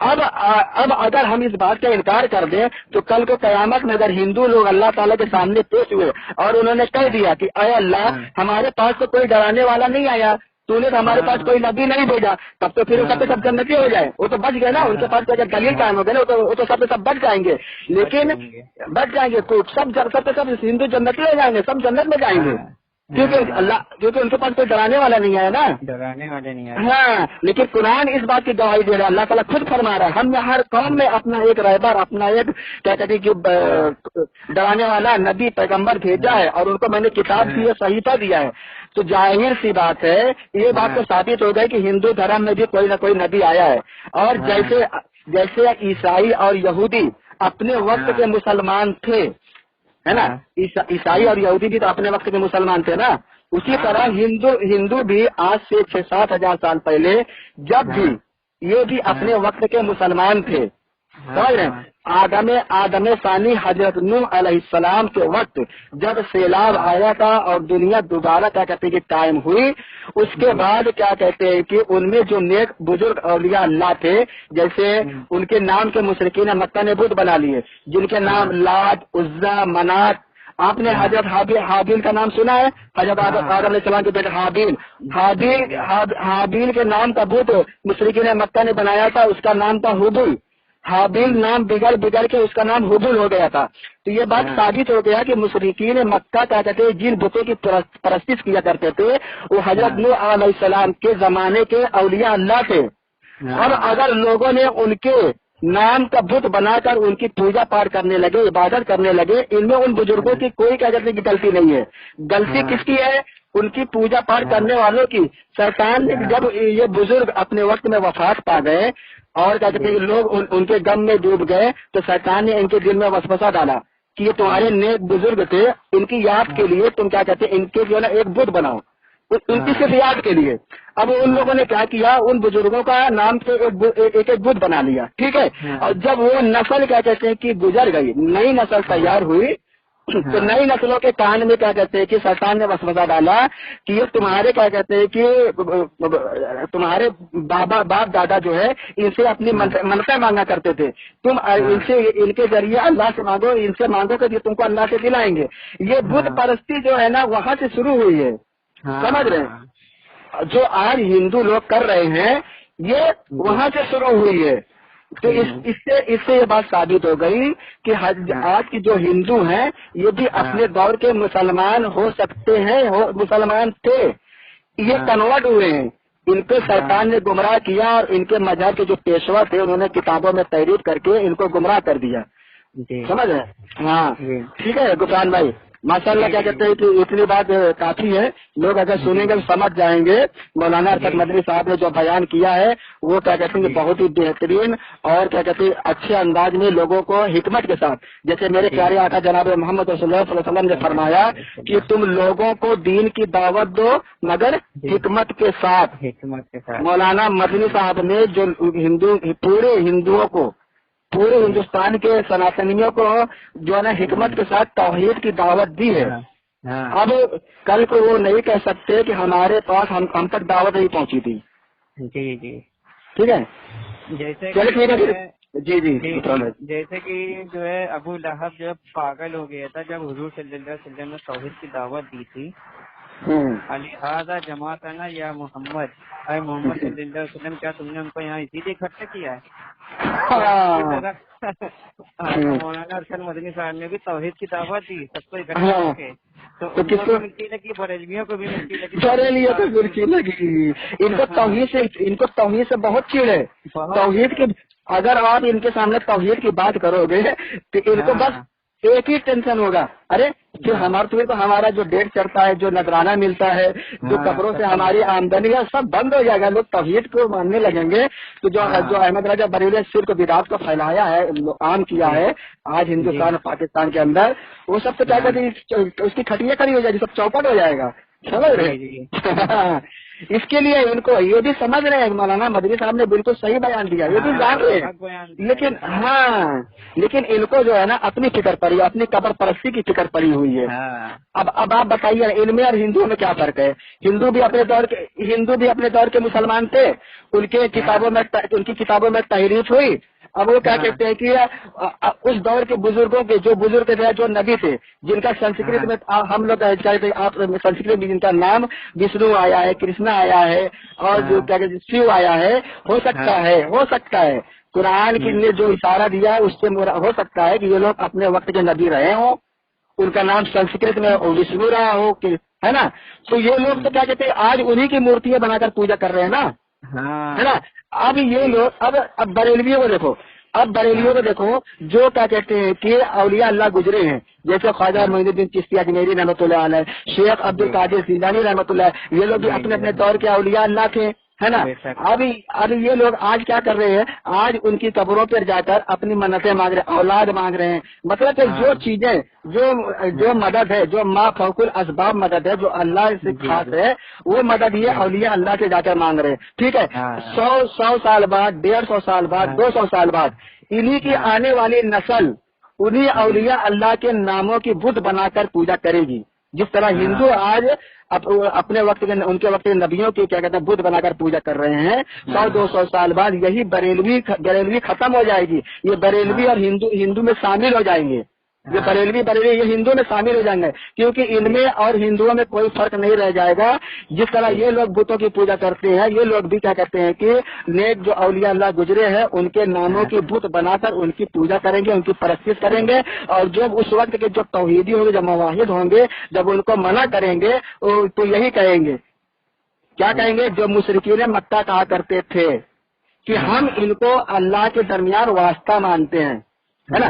अब अगर हम इस बात का इनकार कर दें तो कल को कयामत में अगर हिंदू लोग अल्लाह ताला के सामने पेश हुए और उन्होंने कह दिया कि अय अल्लाह, हमारे पास तो कोई डराने वाला नहीं आया, तूने तो हमारे पास कोई नबी नहीं भेजा, तब तो फिर सब जन्नती हो जाए। वो तो बच गए ना, उनके पास अगर दलील कायम हो गए ना, वो तो सब बच जाएंगे। लेकिन बच जाएंगे तो सब हिंदू जन्नती हो जाएंगे, सब जन्नत में जाएंगे, क्योंकि उनके पास कोई डराने वाला नहीं आया ना, डराने वाले नहीं आए। हाँ, लेकिन कुरान इस बात की गवाही दे रहा है, अल्लाह ताला खुद फरमा रहा है, हमने हर कौम में अपना एक रहबर, अपना एक क्या कहते हैं कि डराने वाला नबी पैगंबर भेजा है और उनको मैंने किताब दी है, सहीफा दिया है। तो जाहिर सी बात है, ये बात तो साबित हो गई कि हिंदू धर्म में भी कोई न कोई नबी आया है। और जैसे ईसाई और यहूदी अपने वक्त के मुसलमान थे, है ना, ईसाई और यहूदी भी तो अपने वक्त के मुसलमान थे ना, उसी तरह हिंदू भी आज से 6-7 हजार साल पहले जब भी ये भी अपने वक्त के मुसलमान थे। समझ रहे हैं? आदम सानी हजरत नूह अलैहिस्सलाम के वक्त जब सैलाब आया था और दुनिया दोबारा क्या कहते हैं कि कायम हुई, उसके बाद क्या कहते हैं कि उनमें जो नेक बुजुर्ग औलिया अल्लाह थे, जैसे उनके नाम के मुशरिकीन मक्का ने बुत बना लिए, जिनके नाम लात, उज्जा, मनात। आपने हजरत हाबिल का नाम सुना है? हजरत आदम अलैहिस्सलाम के बेटे हाबिल के नाम का बुत मुशरिकीन मक्का ने बनाया था, उसका नाम था हुबुल। हाबिल नाम बिगड़ के उसका नाम हुबुल हो गया था। तो ये बात साबित हो गया कि मुशरिकीन मक्का क्या कहते हैं, जिन बुतों की परस्तिश किया करते थे, वो हजरत नूह अलैहिस्सलाम के जमाने के औलिया अल्लाह थे। और अगर लोगों ने उनके नाम का बुत बनाकर उनकी पूजा पाठ करने लगे, इबादत करने लगे, इनमें उन बुजुर्गों की कोई क्या कहते की गलती नहीं है। गलती किसकी है? उनकी पूजा पाठ करने वालों की। शैतान ने जब ये बुजुर्ग अपने वक्त में वफात पा गए और क्या कहते हैं लोग उनके गम में डूब गए, तो शैतान ने इनके दिल में वसवसा डाला कि ये तुम्हारे नेक बुजुर्ग थे, इनकी याद के लिए तुम क्या कहते हैं इनके जो है ना एक बुत बनाओ, उनकी सिर्फ याद के लिए। अब उन लोगों ने क्या किया, उन बुजुर्गों का नाम से एक बुत बना लिया, ठीक है। और जब वो नस्ल क्या कहते हैं कि गुजर गई, नई नस्ल तैयार हुई, तो नई नस्लों के कान में क्या कहते हैं कि शैतान ने वसवसा डाला कि ये तुम्हारे क्या कहते हैं कि तुम्हारे बाप दादा जो है इनसे अपनी मनतें मांगा करते थे, तुम इनसे इनके जरिए अल्लाह से मांगो, इनसे मांगो कि तुमको अल्लाह से दिलाएंगे। ये बुत परस्ती जो है ना वहाँ से शुरू हुई है। समझ रहे हैं? जो आज हिंदू लोग कर रहे हैं ये वहाँ से शुरू हुई है। तो इससे ये बात साबित हो गई कि आज की जो हिंदू हैं ये भी अपने दौर के मुसलमान हो सकते हैं, मुसलमान थे, ये कन्वर्ट हुए हैं। इनको शैतान ने गुमराह किया और इनके मजहब के जो पेशवा थे उन्होंने किताबों में तहरीर करके इनको गुमराह कर दिया। समझ रहे? हाँ, ठीक है गुफरान भाई, माशाल्लाह क्या कहते हैं कि इतनी बात काफी है, लोग अगर सुनेंगे तो समझ जाएंगे। मौलाना अरशद मदनी साहब ने जो बयान किया है वो क्या कहते हैं बहुत ही बेहतरीन और क्या कहते हैं अच्छे अंदाज में लोगों को हिकमत के साथ, जैसे मेरे प्यारे आका जनाब मोहम्मद रसूलुल्लाह सल्लल्लाहु अलैहि वसल्लम ने फरमाया कि तुम लोगों को दीन की दावत दो मगर हिकमत के साथ। मौलाना मदनी साहब ने जो पूरे हिंदुओं को पूरे हिंदुस्तान के सनातनियों को जो है ना हिकमत के साथ तौहीद की दावत दी है। हाँ अब कल को वो नहीं कह सकते कि हमारे पास हम तक दावत नहीं पहुंची थी। जी जी। ठीक है, जैसे चलिए ठीक है कि फिर। जी जी जी, बताओ। जैसे कि जो है अबू लहब जब पागल हो गया था जब हुजूर सल्लल्लाहु अलैहि वसल्लम ने तौहीद की दावत दी थी, अलिहाजा जमातना या मोहम्मद, अरे मोहम्मद सल्लल्लाहु अलैहि वसल्लम, क्या तुमने उनको यहाँ इसीलिए इकट्ठा किया है? मौलाना अरशद मदनी साहब ने भी तौहीद की दावत दी सबको इकट्ठा करके, तो उनको भी मिलती लगी, बरेलवियों को भी मिलती लगी, बरेलियों को मिलती लगी। इनको तौहीद से बहुत चिढ़ है। तौहीद की अगर आप इनके सामने तौहीद की बात करोगे तो इनको बस एक ही टेंशन होगा, अरे फिर हमारा जो डेट चढ़ता है, जो नजराना मिलता है, जो कपड़ों से हमारी आमदनी है, सब बंद हो जाएगा। लोग तौहीद को मानने लगेंगे। तो जो अहमद रजा बरेलवी सिर्फ बिदात को फैलाया है, आम किया है आज हिंदुस्तान और पाकिस्तान के अंदर, वो सब तो क्या कहते हैं, उसकी खटिया खड़ी हो जाएगी, सब चौपट हो जाएगा। समझ रहे? इसके लिए इनको ये भी समझ रहे हैं, मौलाना मदनी साहब ने बिल्कुल सही बयान दिया, ये भी जान रहे हैं। लेकिन इनको जो है ना अपनी फिक्र पड़ी, अपनी कब्र परस्ती की फिक्र पड़ी हुई है। अब आप बताइए इनमें और हिंदुओं में क्या फर्क है? हिंदू भी अपने दौर के मुसलमान थे, उनकी किताबों में तहरीफ हुई। अब वो क्या कहते हैं कि उस दौर के बुजुर्गों के जो बुजुर्ग थे, जो नबी थे, जिनका संस्कृत में हम लोग चाहते आप संस्कृत में जिनका नाम विष्णु आया है, कृष्णा आया है, और जो क्या कहते शिव आया है, हो सकता है कुरान की ने जो इशारा दिया है उससे हो सकता है कि ये लोग अपने वक्त के नबी रहे हों, उनका नाम संस्कृत में विष्णु रहा हो, है ना। तो ये लोग तो क्या कहते हैं आज उन्हीं की मूर्तियां बनाकर पूजा कर रहे हैं ना, है ना। अब ये लोग अब बरेलवियों को देखो जो क्या कहते हैं कि औलिया अल्लाह गुजरे हैं, जैसे ख्वाजा मोइनुद्दीन चिश्ती अजमेरी रहमतुल्लाह अलैह, शेख अब्दुल कादिर जिलानी रहमतुल्लाह, ये लोग भी अपने अपने दौर के औलिया अल्लाह थे, है ना। अब ये लोग आज क्या कर रहे हैं, आज उनकी कब्रों पर जाकर अपनी मन्नतें मांग रहे हैं, औलाद मांग रहे हैं। मतलब कि जो चीजें जो मदद है, जो मा फौकुल असबाब मदद है, जो अल्लाह से खास है, वो मदद ये औलिया अल्लाह से जाकर मांग रहे हैं। ठीक है, 100 साल बाद, 150 साल बाद, 200 साल बाद इन्हीं की आने वाली नस्ल उन्हीं औलिया अल्लाह के नामों की बुत बनाकर पूजा करेगी। जिस तरह हिंदू आज अपने वक्त के उनके वक्त के नबियों की क्या कहते हैं बुत बनाकर पूजा कर रहे हैं, 100-200 साल बाद यही बरेलवी खत्म हो जाएगी। ये बरेलवी और हिंदू में शामिल हो जाएंगे। ये बरेलवी ये हिंदू में शामिल हो जाएंगे, क्योंकि इनमें और हिंदुओं में कोई फर्क नहीं रह जाएगा। जिस तरह ये लोग बुतों की पूजा करते हैं, ये लोग भी क्या कहते हैं कि नेक जो औलिया अल्लाह गुजरे हैं उनके नामों की बुत बनाकर उनकी पूजा करेंगे, उनकी परस्तिश करेंगे। और जब उस वक्त के जो तौहीदी होंगे, जो मुवाहिद होंगे, जब उनको मना करेंगे तो यही कहेंगे, क्या कहेंगे, जो मुशरिकीन मक्का कहा करते थे कि हम इनको अल्लाह के दरमियान वास्ता मानते हैं, है ना।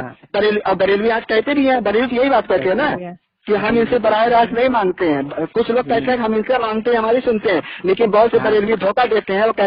बरेलवी आज कहते भी हैं, बरेलवी यही बात कहते हैं ना कि हम इनसे बराह रास्त नहीं मांगते हैं। कुछ लोग कहते हैं हम इनसे मांगते हैं, हमारी सुनते हैं, लेकिन बहुत से बरेलवी धोखा देते हैं। वो कहते